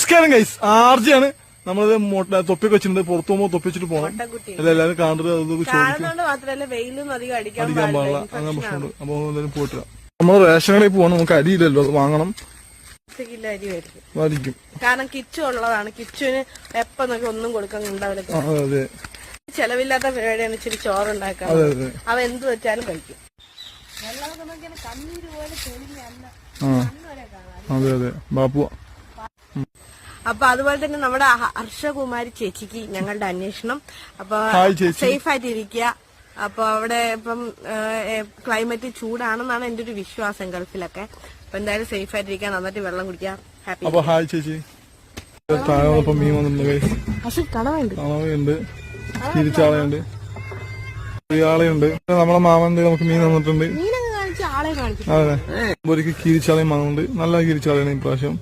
നമസ്കാരം ഗൈസ്, ആർജിയാണ്. നമ്മളത് തൊപ്പിയൊക്കെ വെച്ചിട്ടുണ്ട്. പുറത്തു പോകുമ്പോ തൊപ്പി വെച്ചിട്ട് പോകണം. എല്ലാവരും കാണുന്നത് അധികം പാടില്ല, അങ്ങനെ പ്രശ്നമുണ്ട്. അപ്പൊ എന്തായാലും പോയിട്ട് നമ്മൾ റേഷൻ കടയിൽ പോകണം. നമുക്ക് അരിയില്ലല്ലോ, അത് വാങ്ങണം. വലിക്കും കാരണം കിച്ചു ഉള്ളതാണ്. കിച്ചുവിന് എപ്പം ഒന്നും കൊടുക്കാൻ ഉണ്ടാവില്ല. അതെ, ചെലവില്ലാത്ത പരിപാടിയാണ് ഇച്ചിരി ചോറുണ്ടാക്കാൻ. അവ എന്ത് വെച്ചാലും കഴിക്കും. അതെ അതെ ബാപ്പു. അപ്പൊ അതുപോലെ തന്നെ നമ്മുടെ ഹർഷകുമാരി ചേച്ചിക്ക് ഞങ്ങളുടെ അന്വേഷണം. അപ്പൊ സേഫ് ആയിട്ട് ഇരിക്കുക. അപ്പൊ അവിടെ ഇപ്പം ക്ലൈമറ്റ് ചൂടാണെന്നാണ് എന്റെ ഒരു വിശ്വാസം ഗൾഫിലൊക്കെ. അപ്പൊ എന്തായാലും സേഫ് ആയിട്ടിരിക്കുക, നന്നായിട്ട് വെള്ളം കുടിക്കുക. ഹാപ്പി. അപ്പൊ ഹായ് ചേച്ചി. മീൻ വന്നിട്ടുണ്ട്, കണവയുണ്ട്, തിരിച്ചാളയുണ്ട്, ആളെയുണ്ട്. നമ്മളെ മാമന്റെ നമുക്ക് മീൻ തന്നിട്ടുണ്ട്. അതെ, ഒരിക്കൽ കീരിച്ചാളയും വാങ്ങുന്നുണ്ട്. നല്ല കീരിച്ചാളയാണ് ഇപ്രാവശ്യം.